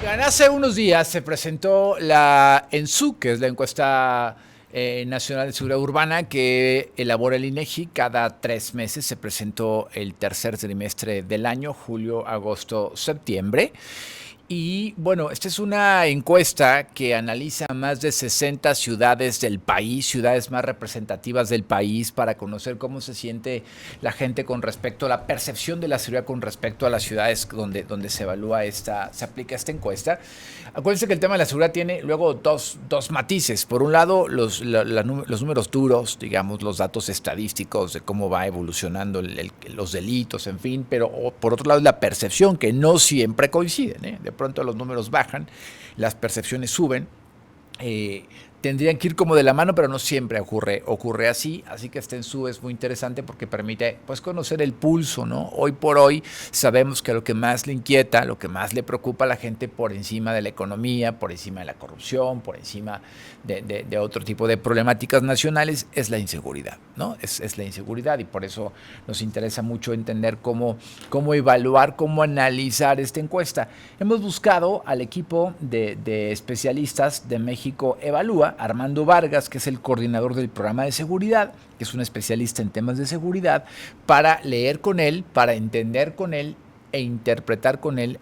Hace unos días se presentó la ENSU, que es la encuesta nacional de seguridad urbana que elabora el INEGI. Cada 3 meses se presentó el tercer trimestre del año, julio, agosto, septiembre. Y bueno, esta es una encuesta que analiza más de 60 ciudades del país, ciudades más representativas del país, para conocer cómo se siente la gente con respecto a la percepción de la seguridad con respecto a las ciudades donde se evalúa se aplica esta encuesta. Acuérdense que el tema de la seguridad tiene luego dos matices. Por un lado, los números duros, digamos, los datos estadísticos de cómo va evolucionando los delitos, en fin, pero por otro lado la percepción, que no siempre coinciden, ¿eh? De pronto los números bajan, las percepciones suben. eh, Tendrían que ir como de la mano, pero no siempre ocurre así que este ENSU es muy interesante porque permite pues conocer el pulso, ¿no? Hoy por hoy sabemos que lo que más le inquieta, lo que más le preocupa a la gente por encima de la economía, por encima de la corrupción, por encima de otro tipo de problemáticas nacionales, es la inseguridad, ¿no? Es la inseguridad, y por eso nos interesa mucho entender cómo evaluar, cómo analizar esta encuesta. Hemos buscado al equipo de especialistas de México Evalúa, Armando Vargas, que es el coordinador del programa de seguridad, que es un especialista en temas de seguridad, para leer con él, para entender con él e interpretar con él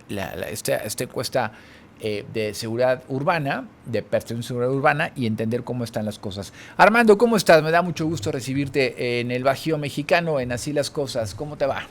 esta encuesta de seguridad urbana, de percepción de seguridad urbana, y entender cómo están las cosas. Armando, ¿cómo estás? Me da mucho gusto recibirte en el Bajío Mexicano, en Así las Cosas. ¿Cómo te va?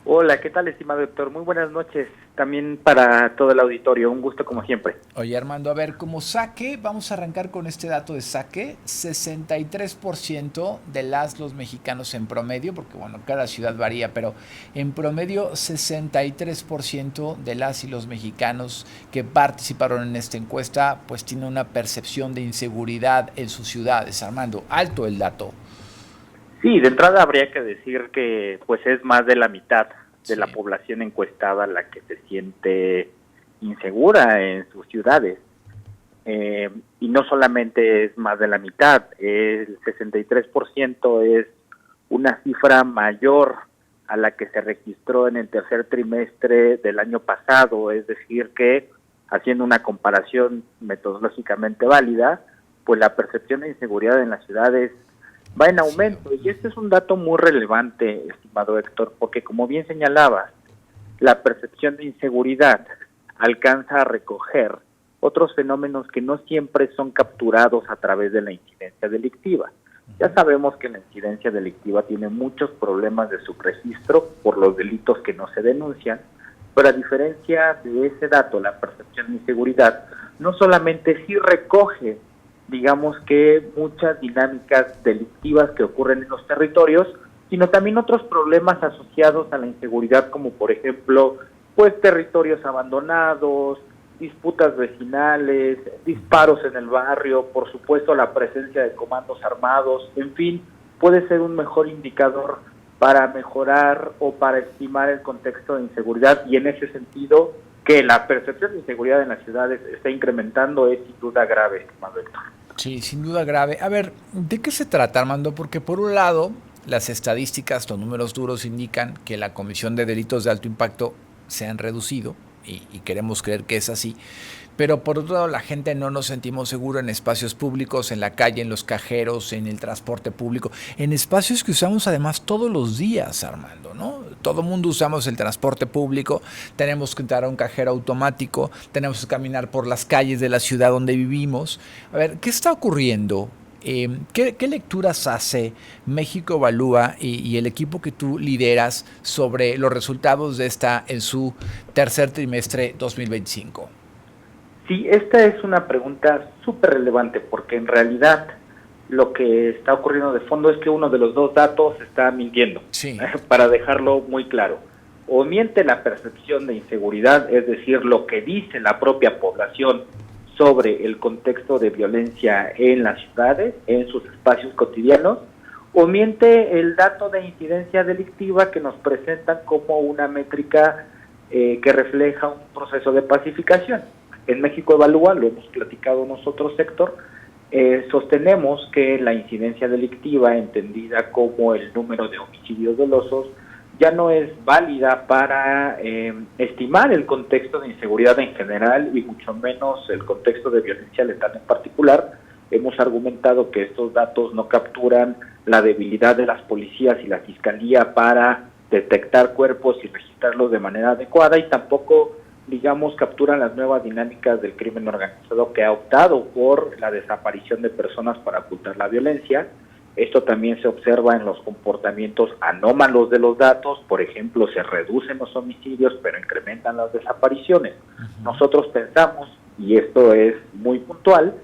Hola, ¿qué tal, estimado Héctor? Muy buenas noches también para todo el auditorio. Un gusto como siempre. Oye, Armando, a ver, como saque, vamos a arrancar con este dato de saque: 63% de los mexicanos en promedio, porque bueno, cada ciudad varía, pero en promedio 63% de las y los mexicanos que participaron en esta encuesta pues tienen una percepción de inseguridad en sus ciudades. Armando, alto el dato. Sí, de entrada habría que decir que pues es más de la mitad de la Sí. población encuestada la que se siente insegura en sus ciudades. Y no solamente es más de la mitad, el 63% es una cifra mayor a la que se registró en el tercer trimestre del año pasado, es decir que, haciendo una comparación metodológicamente válida, pues la percepción de inseguridad en las ciudades va en Sí. aumento. Y este es un dato muy relevante, estimado Héctor, porque como bien señalabas, la percepción de inseguridad alcanza a recoger otros fenómenos que no siempre son capturados a través de la incidencia delictiva. Ya sabemos que la incidencia delictiva tiene muchos problemas de subregistro por los delitos que no se denuncian, pero a diferencia de ese dato, la percepción de inseguridad no solamente sí recoge, digamos que muchas dinámicas delictivas que ocurren en los territorios, sino también otros problemas asociados a la inseguridad, como por ejemplo, pues territorios abandonados, disputas vecinales, disparos en el barrio, por supuesto la presencia de comandos armados, en fin, puede ser un mejor indicador para mejorar o para estimar el contexto de inseguridad, y en ese sentido que la percepción de inseguridad en las ciudades está incrementando es sin duda grave, estimado Héctor. Sí, sin duda grave. A ver, ¿de qué se trata, Armando? Porque por un lado, las estadísticas, los números duros indican que la comisión de delitos de alto impacto se han reducido, y queremos creer que es así. Pero por otro lado, la gente no nos sentimos seguros en espacios públicos, en la calle, en los cajeros, en el transporte público, en espacios que usamos además todos los días, Armando, ¿no? Todo mundo usamos el transporte público, tenemos que entrar a un cajero automático, tenemos que caminar por las calles de la ciudad donde vivimos. A ver, ¿qué está ocurriendo? ¿Qué lecturas hace México Evalúa y el equipo que tú lideras sobre los resultados de esta en su tercer trimestre 2025? Sí, esta es una pregunta súper relevante porque en realidad lo que está ocurriendo de fondo es que uno de los dos datos está mintiendo, Sí. para dejarlo muy claro. O miente la percepción de inseguridad, es decir, lo que dice la propia población sobre el contexto de violencia en las ciudades, en sus espacios cotidianos, o miente el dato de incidencia delictiva que nos presentan como una métrica que refleja un proceso de pacificación. En México Evalúa, lo hemos platicado nosotros, sector, sostenemos que la incidencia delictiva, entendida como el número de homicidios dolosos, ya no es válida para estimar el contexto de inseguridad en general y mucho menos el contexto de violencia letal en particular. Hemos argumentado que estos datos no capturan la debilidad de las policías y la fiscalía para detectar cuerpos y registrarlos de manera adecuada, y tampoco, digamos, capturan las nuevas dinámicas del crimen organizado, que ha optado por la desaparición de personas para ocultar la violencia. Esto también se observa en los comportamientos anómalos de los datos. Por ejemplo, se reducen los homicidios, pero incrementan las desapariciones. Nosotros pensamos, y esto es muy puntual,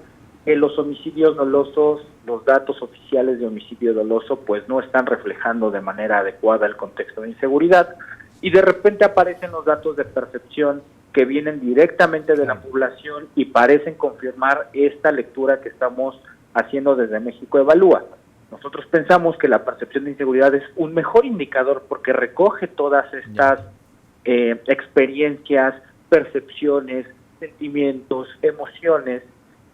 que los homicidios dolosos, los datos oficiales de homicidio doloso, pues no están reflejando de manera adecuada el contexto de inseguridad, y de repente aparecen los datos de percepción que vienen directamente de la población y parecen confirmar esta lectura que estamos haciendo desde México Evalúa. Nosotros pensamos que la percepción de inseguridad es un mejor indicador porque recoge todas estas experiencias, percepciones, sentimientos, emociones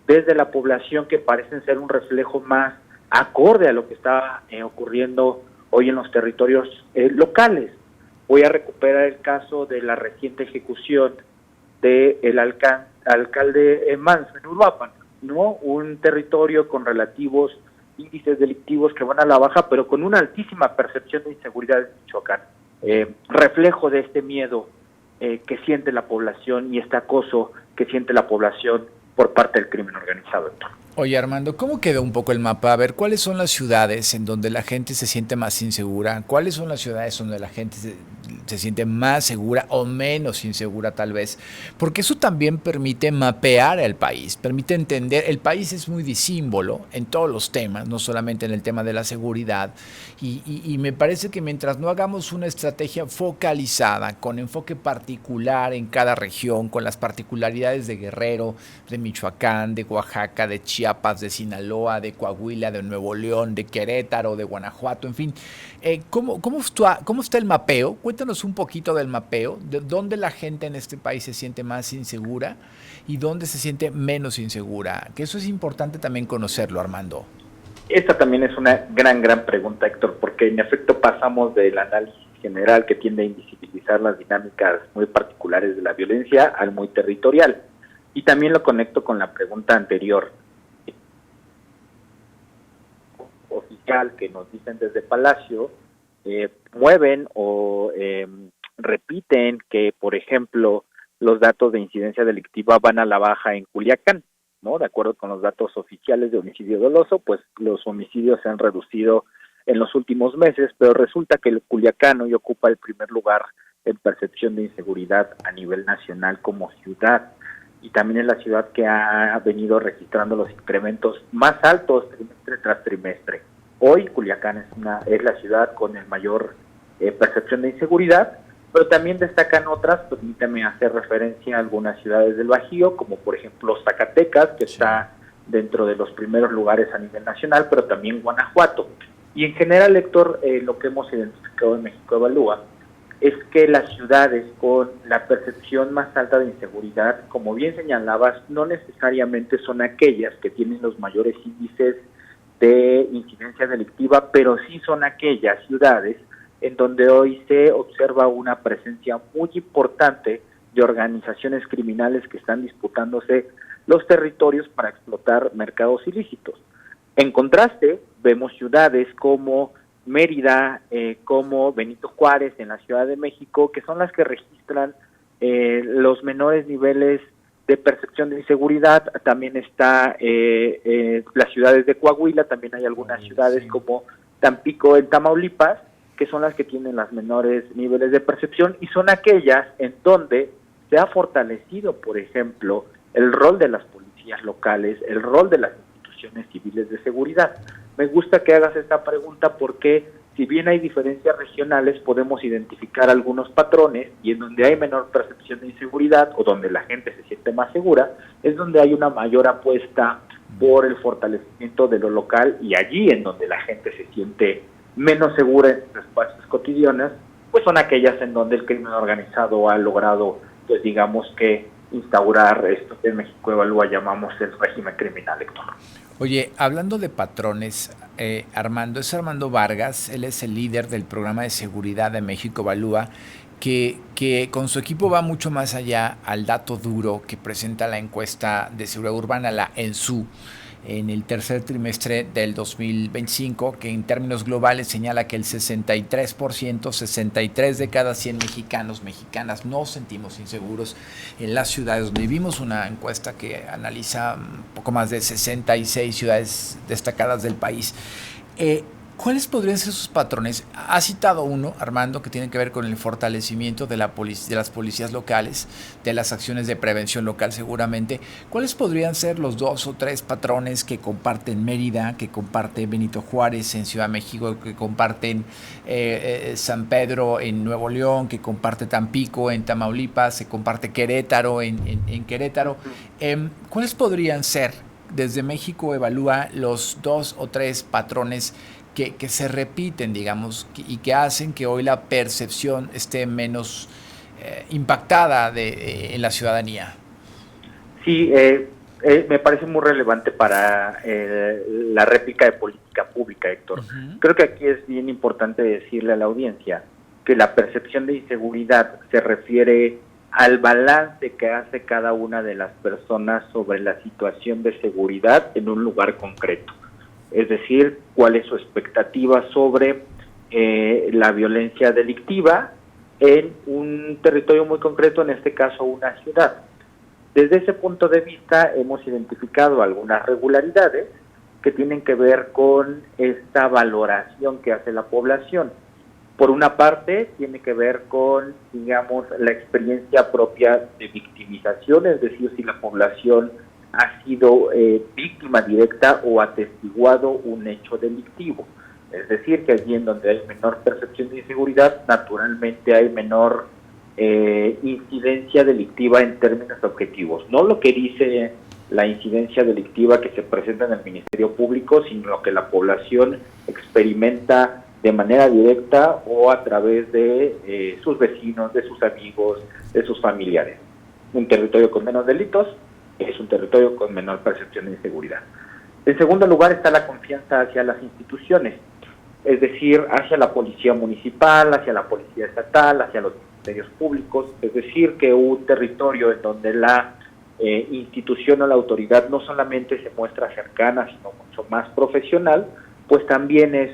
desde la población, que parecen ser un reflejo más acorde a lo que está ocurriendo hoy en los territorios locales. Voy a recuperar el caso de la reciente ejecución del alcalde Manso en Uruapan, ¿no? Un territorio con relativos índices delictivos que van a la baja, pero con una altísima percepción de inseguridad en Michoacán. Reflejo de este miedo que siente la población y este acoso que siente la población por parte del crimen organizado. Oye, Armando, ¿cómo quedó un poco el mapa? A ver, ¿cuáles son las ciudades en donde la gente se siente más insegura? ¿Cuáles son las ciudades donde la gente se siente más segura o menos insegura tal vez? Porque eso también permite mapear el país, permite entender. El país es muy disímbolo en todos los temas, no solamente en el tema de la seguridad. Y me parece que mientras no hagamos una estrategia focalizada, con enfoque particular en cada región, con las particularidades de Guerrero, de Michoacán, de Oaxaca, de Chiapas, de Sinaloa, de Coahuila, de Nuevo León, de Querétaro, de Guanajuato, en fin. ¿Cómo está el mapeo? Cuéntanos un poquito del mapeo, de dónde la gente en este país se siente más insegura y dónde se siente menos insegura, que eso es importante también conocerlo, Armando. Esta también es una gran pregunta, Héctor, porque en efecto pasamos del análisis general, que tiende a invisibilizar las dinámicas muy particulares de la violencia, al muy territorial. Y también lo conecto con la pregunta anterior. Oficial que nos dicen desde Palacio, mueven o repiten que, por ejemplo, los datos de incidencia delictiva van a la baja en Culiacán, ¿no? De acuerdo con los datos oficiales de homicidio doloso, pues los homicidios se han reducido en los últimos meses, pero resulta que el Culiacán hoy ocupa el primer lugar en percepción de inseguridad a nivel nacional como ciudad, y también es la ciudad que ha venido registrando los incrementos más altos trimestre tras trimestre. Hoy Culiacán es la ciudad con el mayor percepción de inseguridad, pero también destacan otras. Permítame hacer referencia a algunas ciudades del Bajío, como por ejemplo Zacatecas, que está dentro de los primeros lugares a nivel nacional, pero también Guanajuato. Y en general, Héctor, lo que hemos identificado en México Evalúa es que las ciudades con la percepción más alta de inseguridad, como bien señalabas, no necesariamente son aquellas que tienen los mayores índices de incidencia delictiva, pero sí son aquellas ciudades en donde hoy se observa una presencia muy importante de organizaciones criminales que están disputándose los territorios para explotar mercados ilícitos. En contraste, vemos ciudades como Mérida, como Benito Juárez en la Ciudad de México, que son las que registran los menores niveles de percepción de inseguridad. También está las ciudades de Coahuila, también hay algunas ciudades como Tampico en Tamaulipas, que son las que tienen los menores niveles de percepción, y son aquellas en donde se ha fortalecido, por ejemplo, el rol de las policías locales, el rol de las instituciones civiles de seguridad. Me gusta que hagas esta pregunta porque, si bien hay diferencias regionales, podemos identificar algunos patrones, y en donde hay menor percepción de inseguridad o donde la gente se siente más segura, es donde hay una mayor apuesta por el fortalecimiento de lo local, y allí en donde la gente se siente menos segura en sus espacios cotidianos, pues son aquellas en donde el crimen organizado ha logrado, pues digamos que, instaurar esto que en México Evalúa llamamos el régimen criminal, Héctor. Oye, hablando de patrones, Armando, es Armando Vargas, él es el líder del programa de seguridad de México Evalúa, que con su equipo va mucho más allá al dato duro que presenta la encuesta de seguridad urbana, la ENSU, en el tercer trimestre del 2025, que en términos globales señala que el 63%, 63 de cada 100 mexicanos, mexicanas, nos sentimos inseguros en las ciudades donde vivimos. Una encuesta que analiza un poco más de 66 ciudades destacadas del país. ¿Cuáles podrían ser sus patrones? Ha citado uno, Armando, que tiene que ver con el fortalecimiento de las policías locales, de las acciones de prevención local seguramente. ¿Cuáles podrían ser los 2 o 3 patrones que comparten Mérida, que comparte Benito Juárez en Ciudad de México, que comparten San Pedro en Nuevo León, que comparte Tampico en Tamaulipas, se comparte Querétaro en Querétaro? ¿Cuáles podrían ser, desde México Evalúa, los 2 o 3 patrones que se repiten, digamos, y que hacen que hoy la percepción esté menos impactada en la ciudadanía? Sí, me parece muy relevante para la réplica de política pública, Héctor. Uh-huh. Creo que aquí es bien importante decirle a la audiencia que la percepción de inseguridad se refiere al balance que hace cada una de las personas sobre la situación de seguridad en un lugar concreto. Es decir, cuál es su expectativa sobre la violencia delictiva en un territorio muy concreto, en este caso una ciudad. Desde ese punto de vista hemos identificado algunas regularidades que tienen que ver con esta valoración que hace la población. Por una parte, tiene que ver con, digamos, la experiencia propia de victimización, es decir, si la población ha sido víctima directa o atestiguado un hecho delictivo. Es decir, que allí en donde hay menor percepción de inseguridad, naturalmente hay menor incidencia delictiva en términos objetivos. No lo que dice la incidencia delictiva que se presenta en el Ministerio Público, sino lo que la población experimenta de manera directa o a través de sus vecinos, de sus amigos, de sus familiares. Un territorio con menos delitos es un territorio con menor percepción de inseguridad. En segundo lugar está la confianza hacia las instituciones, es decir, hacia la policía municipal, hacia la policía estatal, hacia los ministerios públicos, es decir, que un territorio en donde la institución o la autoridad no solamente se muestra cercana, sino mucho más profesional, pues también es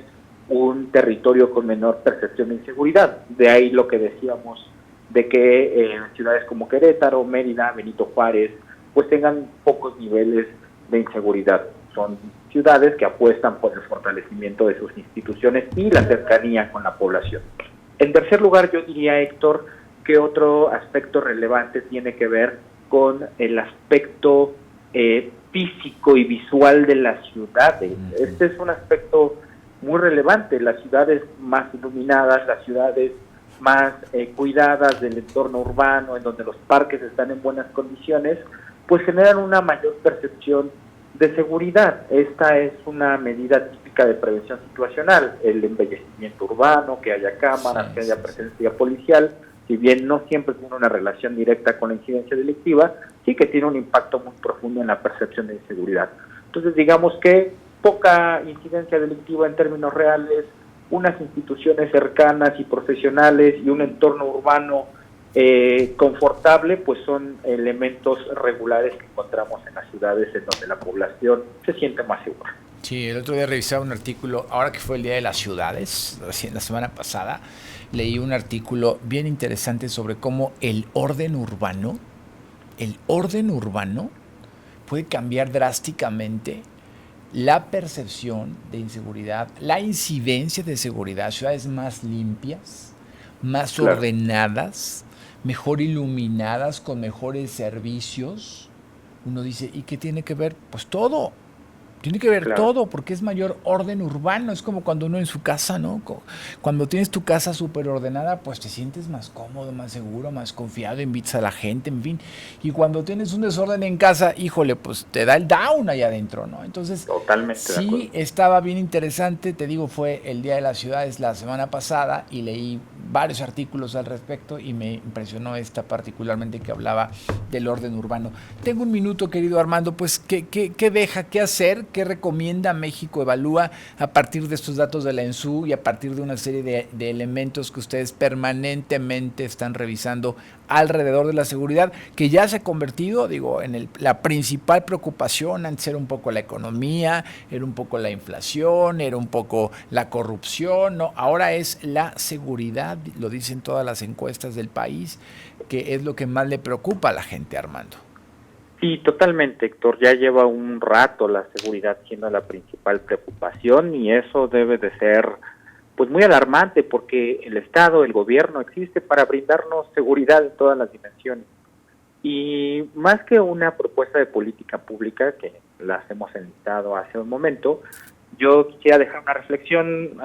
un territorio con menor percepción de inseguridad. De ahí lo que decíamos de que ciudades como Querétaro, Mérida, Benito Juárez, pues tengan pocos niveles de inseguridad. Son ciudades que apuestan por el fortalecimiento de sus instituciones y la cercanía con la población. En tercer lugar, yo diría, Héctor, que otro aspecto relevante tiene que ver con el aspecto físico y visual de las ciudades. Este es un aspecto muy relevante. Las ciudades más iluminadas, las ciudades más cuidadas del entorno urbano, en donde los parques están en buenas condiciones, pues generan una mayor percepción de seguridad. Esta es una medida típica de prevención situacional, el embellecimiento urbano, que haya cámaras, sí, que haya presencia policial, si bien no siempre tiene una relación directa con la incidencia delictiva, sí que tiene un impacto muy profundo en la percepción de inseguridad. Entonces, digamos que poca incidencia delictiva en términos reales, unas instituciones cercanas y profesionales y un entorno urbano confortable, pues son elementos regulares que encontramos en las ciudades en donde la población se siente más segura. Sí, el otro día revisaba un artículo, ahora que fue el Día de las Ciudades, recién la semana pasada, leí un artículo bien interesante sobre cómo el orden urbano puede cambiar drásticamente la percepción de inseguridad, la incidencia de seguridad, ciudades más limpias, más ordenadas, mejor iluminadas, con mejores servicios. Uno dice, ¿y qué tiene que ver? Pues todo. Tiene que ver todo, porque es mayor orden urbano. Es como cuando uno en su casa, ¿no? Cuando tienes tu casa súper ordenada, pues te sientes más cómodo, más seguro, más confiado, invitas a la gente, en fin. Y cuando tienes un desorden en casa, híjole, pues te da el down allá adentro, ¿no? Entonces, totalmente sí, estaba bien interesante. Te digo, fue el Día de las Ciudades la semana pasada y leí varios artículos al respecto y me impresionó esta particularmente que hablaba del orden urbano. Tengo un minuto, querido Armando, pues, ¿qué deja, qué hacer? qué recomienda México Evalúa a partir de estos datos de la ENSU y a partir de una serie de elementos que ustedes permanentemente están revisando alrededor de la seguridad, que ya se ha convertido, digo, en la principal preocupación. Antes era un poco la economía, era un poco la inflación, era un poco la corrupción, ¿no? Ahora es la seguridad, lo dicen todas las encuestas del país, que es lo que más le preocupa a la gente, Armando. Sí, totalmente, Héctor. Ya lleva un rato la seguridad siendo la principal preocupación y eso debe de ser pues muy alarmante porque el Estado, el gobierno existe para brindarnos seguridad en todas las dimensiones. Y más que una propuesta de política pública, que las hemos enlistado hace un momento, yo quisiera dejar una reflexión,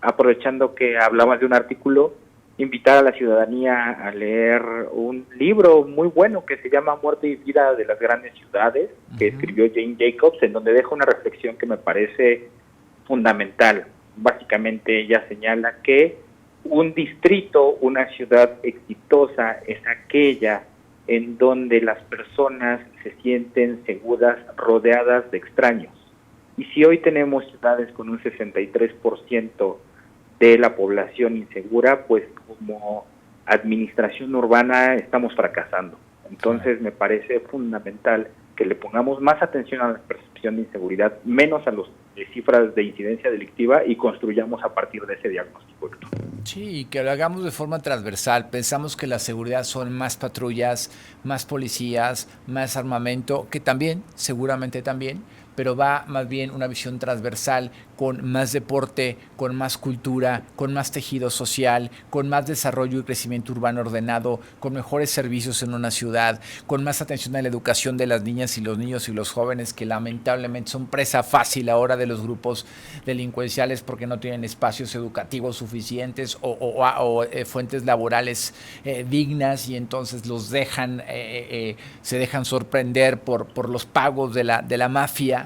aprovechando que hablabas de un artículo, invitar a la ciudadanía a leer un libro muy bueno que se llama Muerte y Vida de las Grandes Ciudades, que escribió Jane Jacobs, en donde deja una reflexión que me parece fundamental. Básicamente ella señala que un distrito, una ciudad exitosa, es aquella en donde las personas se sienten seguras, rodeadas de extraños. Y si hoy tenemos ciudades con un 63% de la población insegura, pues como administración urbana estamos fracasando. Entonces me parece fundamental que le pongamos más atención a la percepción de inseguridad, menos a las cifras de incidencia delictiva y construyamos a partir de ese diagnóstico. Sí, y que lo hagamos de forma transversal. Pensamos que la seguridad son más patrullas, más policías, más armamento, que también, seguramente también, pero va más bien una visión transversal, con más deporte, con más cultura, con más tejido social, con más desarrollo y crecimiento urbano ordenado, con mejores servicios en una ciudad, con más atención a la educación de las niñas y los niños y los jóvenes, que lamentablemente son presa fácil ahora de los grupos delincuenciales porque no tienen espacios educativos suficientes o fuentes laborales dignas, y entonces los dejan, se dejan sorprender por los pagos de la mafia,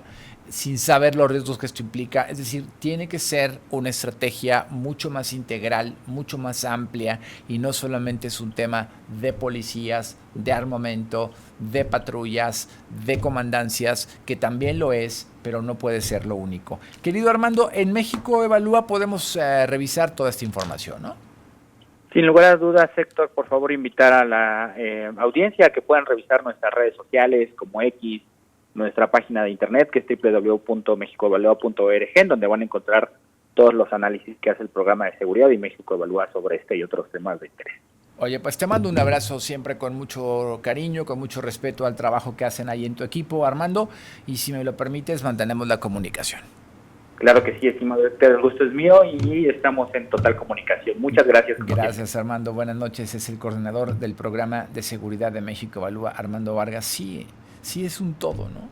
sin saber los riesgos que esto implica. Es decir, tiene que ser una estrategia mucho más integral, mucho más amplia, y no solamente es un tema de policías, de armamento, de patrullas, de comandancias, que también lo es, pero no puede ser lo único. Querido Armando, en México Evalúa podemos revisar toda esta información, ¿no? Sin lugar a dudas, Héctor, por favor invitar a la audiencia a que puedan revisar nuestras redes sociales como X, nuestra página de internet, que es www.mexicoevalua.org, en donde van a encontrar todos los análisis que hace el programa de seguridad y México Evalúa sobre este y otros temas de interés. Oye, pues te mando un abrazo siempre con mucho cariño, con mucho respeto al trabajo que hacen ahí en tu equipo, Armando, y si me lo permites, mantenemos la comunicación. Claro que sí, estimado Héctor, el gusto es mío y estamos en total comunicación. Muchas gracias. Gracias, Armando. Buenas noches. Es el coordinador del programa de seguridad de México Evalúa, Armando Vargas. Sí es un todo, ¿no?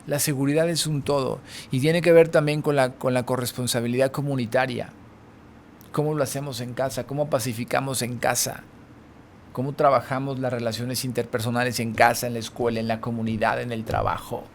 La seguridad es un todo y tiene que ver también con la corresponsabilidad comunitaria. ¿Cómo lo hacemos en casa? ¿Cómo pacificamos en casa? ¿Cómo trabajamos las relaciones interpersonales en casa, en la escuela, en la comunidad, en el trabajo?